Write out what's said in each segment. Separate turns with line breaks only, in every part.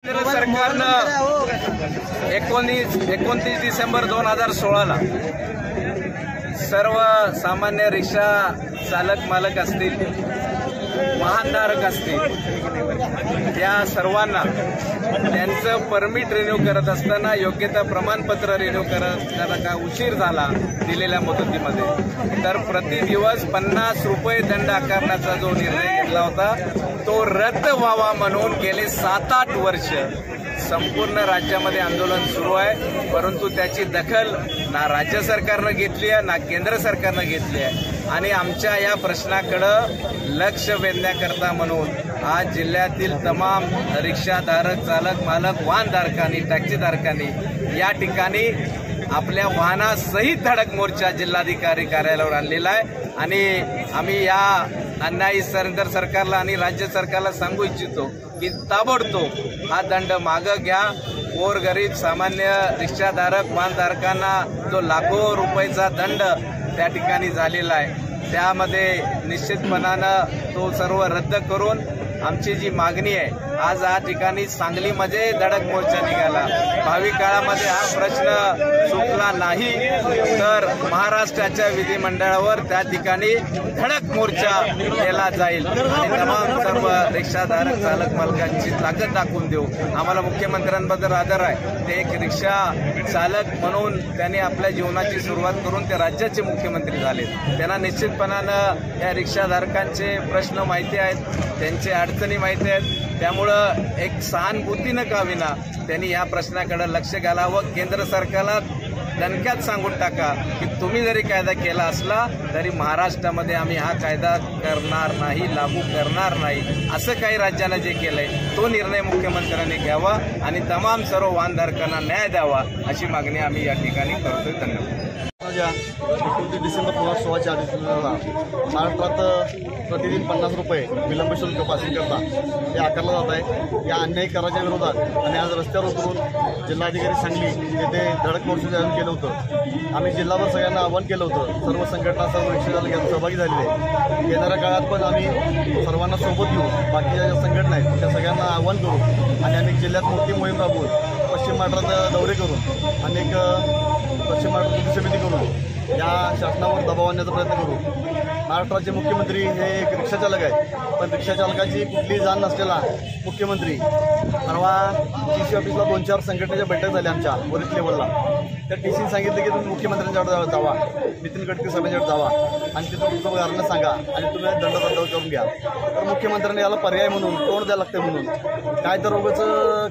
केंद्र सरकारनं 29 डिसेंबर 2016ला सर्व सामान्य रिक्षा चालक मालक असतील, वाहनधारक असतील, त्या सर्वांना त्यांचं परमिट रिन्यू करत असताना योग्यता प्रमाणपत्र रिन्यू करताना उशीर झाला दिलेल्या मुदतीमध्ये, तर प्रति दिवस 50 रुपये दंड आकारण्याचा जो निर्णय घेतला होता तो रद्द व्हावा म्हणून गेले 7-8 वर्ष संपूर्ण राज्यामध्ये आंदोलन सुरू आहे, परंतु त्याची दखल ना राज्य सरकारनं घेतली आहे ना केंद्र सरकारनं घेतली आहे। आणि आमच्या या प्रश्नाकडे लक्ष वेधण्याकरता म्हणून आज जिल्ह्यातील तमाम रिक्षाधारक, चालक, मालक, वाहनधारकांनी, टॅक्सीधारकांनी या ठिकाणी आपल्या वाहनासहित धडक मोर्चा जिल्हाधिकारी कार्यालयावर आणलेला आहे। आणि आम्ही या अन्यायी केंद्र सरकारला आणि राज्य सरकारला सांगू इच्छितो की ताबडतोब हा दंड मागं घ्या। गोरगरीब सामान्य रिक्षाधारक, वाहनधारकांना जो लाखो रुपयाचा दंड त्या ठिकाणी झालेला आहे त्यामध्ये निश्चितपणानं तो सर्व रद्द करून आमची जी मागणी आहे, आज या ठिकाणी सांगलीमध्ये धडक मोर्चा निघाला। भावी काळामध्ये हा प्रश्न सुटला नाही तर महाराष्ट्राच्या विधिमंडळावर त्या ठिकाणी धडक मोर्चा केला जाईल आणि तमाम सर्व रिक्षाधारक, चालक मालकांची ताकद दाखवून देऊ। आम्हाला मुख्यमंत्र्यांबद्दल आदर आहे, ते एक रिक्षा चालक म्हणून त्यांनी आपल्या जीवनाची सुरुवात करून ते राज्याचे मुख्यमंत्री झाले। त्यांना निश्चितपणानं या रिक्षाधारकांचे प्रश्न माहिती आहेत, त्यांचे अडचणी माहिती आहेत, त्यामुळं एक सहानुभूतीनं का विना त्यांनी या प्रश्नाकडे लक्ष घालावं। केंद्र सरकारला दणक्यात सांगून टाका की तुम्ही जरी कायदा केला असला तरी महाराष्ट्रामध्ये आम्ही हा कायदा करणार नाही, लागू करणार नाही। असं काही राज्यानं जे केलंय तो निर्णय मुख्यमंत्र्यांनी घ्यावा आणि तमाम सर्व वाहनधारकांना न्याय द्यावा अशी मागणी आम्ही या ठिकाणी करतोय। धन्यवाद।
29 डिसेंबर 2016च्या अधिसूचनेला महाराष्ट्रात प्रतिदिन 50 रुपये विलंब शुल्क पासिंग करता हे आकारलं जात आहे। या अन्यायी कराच्या विरोधात आणि आज रस्त्यावर उतरून जिल्हाधिकारी सांगली येथे धडक मोर्चाचे आयोजन केलं होतं। आम्ही जिल्हाभर सगळ्यांना आवाहन केलं होतं, सर्व संघटना, सर्व रिक्षाचालक यात सहभागी झालेले आहे। येणाऱ्या काळात पण आम्ही सर्वांना सोबत घेऊ, बाकीच्या ज्या संघटना आहेत त्या सगळ्यांना आवाहन करू आणि अनेक जिल्ह्यात मोठी मोहीम राबवून पश्चिम महाराष्ट्रात दौरे करून अनेक पश्चिम महाराष्ट्र समिती करून या शासनावर दबाव आणण्याचा प्रयत्न करू। महाराष्ट्राचे मुख्यमंत्री हे एक रिक्षाचालक आहेत, पण रिक्षाचालकाची कुठलीही जाण नसलेला मुख्यमंत्री परवा TC ऑफिसला 2-4 संघटनेच्या बैठक झाल्या आमच्या वरिष्ठ लेवलला। त्या TCने सांगितलं की तुम्ही मुख्यमंत्र्यांच्याकडे जावा, नितीन गडकरी साहेबांच्याकडे जावा आणि तिथं तुमचं कारण सांगा आणि तुम्ही दंड रद्द करून घ्या। तर मुख्यमंत्र्यांनी याला पर्याय म्हणून तोंड द्यायला लागते म्हणून काय तर उगाच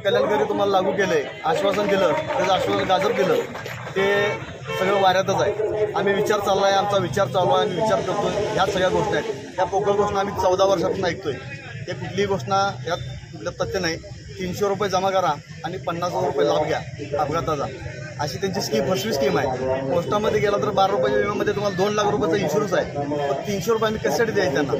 कल्याणकारी तुम्हाला लागू केलंय, आश्वासन दिलं, त्याचं आश्वासन गाजर दिलं, ते सगळं वाऱ्यातच आहे। आम्ही विचार चालला आहे, आमचा विचार चालू आहे, आम्ही विचार करतोय। ह्या सगळ्या गोष्टी आहेत, त्या पोकळ घोषणा आम्ही 14 वर्षापासून ऐकतोय। हे कुठलीही घोषणा यात कुठलं तथ्य नाही। 300 रुपये जमा करा आणि 50,000 रुपये लाभ घ्या अपघाताचा, अशी त्यांची स्कीम फसवी स्कीम आहे। पोस्टामध्ये गेला तर 12 रुपयाच्या विम्यामध्ये तुम्हाला 2 लाख रुपयाचा इन्शुरन्स आहे, पण 300 रुपये आम्ही कशासाठी द्यायचे त्यांना।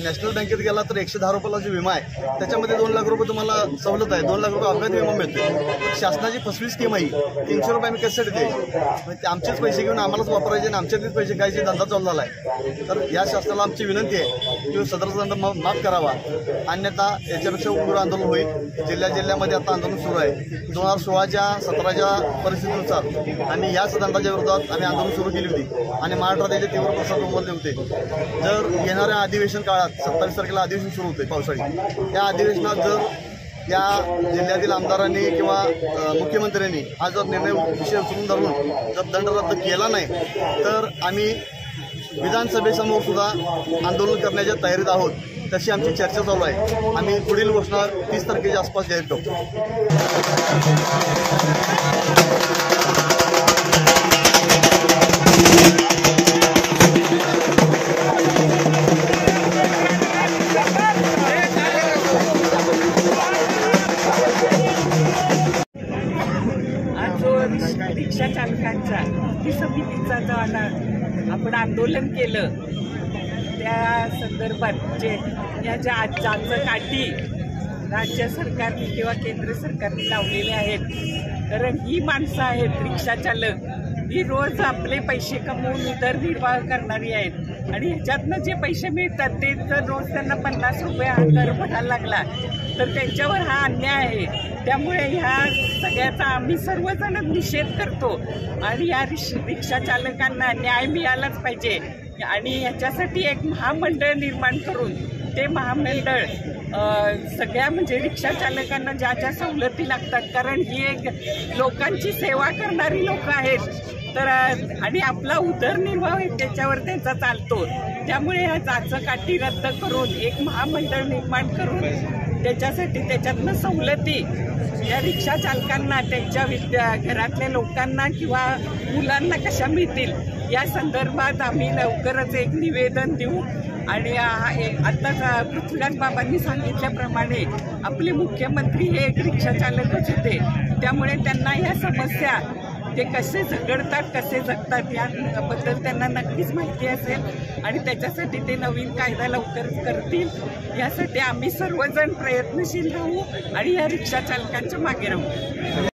नॅशनल बँकेत गेला तर 110 रुपयाला जो विमा आहे त्याच्यामध्ये 2 लाख रुपये तुम्हाला सवलत आहे, 2 लाख रुपये अपघात विमा मिळतो। शासनाची फसवी स्कीम आहे, 300 रुपये आम्ही कशासाठी द्यायचे, आमचेच पैसे घेऊन आम्हालाच वापरायचे आणि आमच्यातलेच पैसे खायचे धंदा चालू झाला आहे। तर या शासनाला आमची विनंती आहे की सदरचा दंड माफ करावा, अन्यथा याच्यापेक्षा उग्र आंदोलन होईल। जिल्ह्यामध्ये आता आंदोलन सुरू आहे। 2016च्या 17च्या परिस्थितीनुसार आम्ही याच दंडाच्या विरोधात आम्ही आंदोलन सुरू केली होती आणि महाराष्ट्रात याचे तीव्र प्रसार उमटले होते। जर येणाऱ्या अधिवेशन काळात 27 तारखेला अधिवेशन सुरू होते पावसाळी, त्या अधिवेशनात जर या जिल्ह्यातील आमदारांनी किंवा मुख्यमंत्र्यांनी हा जर निर्णय विषय उचलून धरून जर दंड रद्द केला नाही तर आम्ही विधानसभेसमोर सुद्धा आंदोलन करण्याच्या तयारीत आहोत, तशी आमची चर्चा चालू आहे। आम्ही पुढील घोषणा 30 तारखेच्या आसपास जाहीर करतो।
रिक्षा चालकांचा समितीचा जो आपण आंदोलन केलं त्या संदर्भात या ज्या काठी राज्य सरकारने किंवा केंद्र सरकारने लावलेले आहेत, कारण ही माणसं आहेत रिक्षा चालक, ही रोज आपले पैसे कमवून उदरनिर्वाह करणारी आहेत। आणि ह्याच्यातनं जे पैसे मिळतात ते जर रोज त्यांना 50 रुपये हा कर भरायला लागला तर त्यांच्यावर हा अन्याय आहे. त्यामुळे ह्या सगळ्याचा आम्ही सर्वजण निषेध करतो आणि या रिक्षा चालकांना न्याय मिळालाच पाहिजे आणि याच्यासाठी एक महामंडळ निर्माण करून ते महामंडळ सगळ्या म्हणजे रिक्षा चालकांना ज्या ज्या सवलती लागतात, कारण ही एक लोकांची सेवा करणारी लोक आहेत तर आणि आपला उदरनिर्वाह त्याच्यावर त्यांचा चालतो. त्यामुळे ह्या जाचकाठी रद्द करून एक महामंडळ निर्माण करून त्याच्यासाठी त्याच्यातनं सवलती या रिक्षा चालकांना त्यांच्या घरातल्या लोकांना किंवा मुलांना कशा मिळतील या संदर्भात आम्ही लवकरच एक निवेदन देऊ. आणि आत्ताच पृथ्वीराज बाबांनी सांगितल्याप्रमाणे आपले मुख्यमंत्री हे एक रिक्षा चालकच होते. त्यामुळे त्यांना ह्या समस्या ते कसे झगडतात कसे जगतात याबद्दल त्यांना नक्कीच माहिती असेल आणि त्याच्यासाठी ते नवीन कायदा लवकरच करतील. यासाठी आम्ही सर्वजण प्रयत्नशील राहू आणि या रिक्षा चालकांच्या मागे राहू.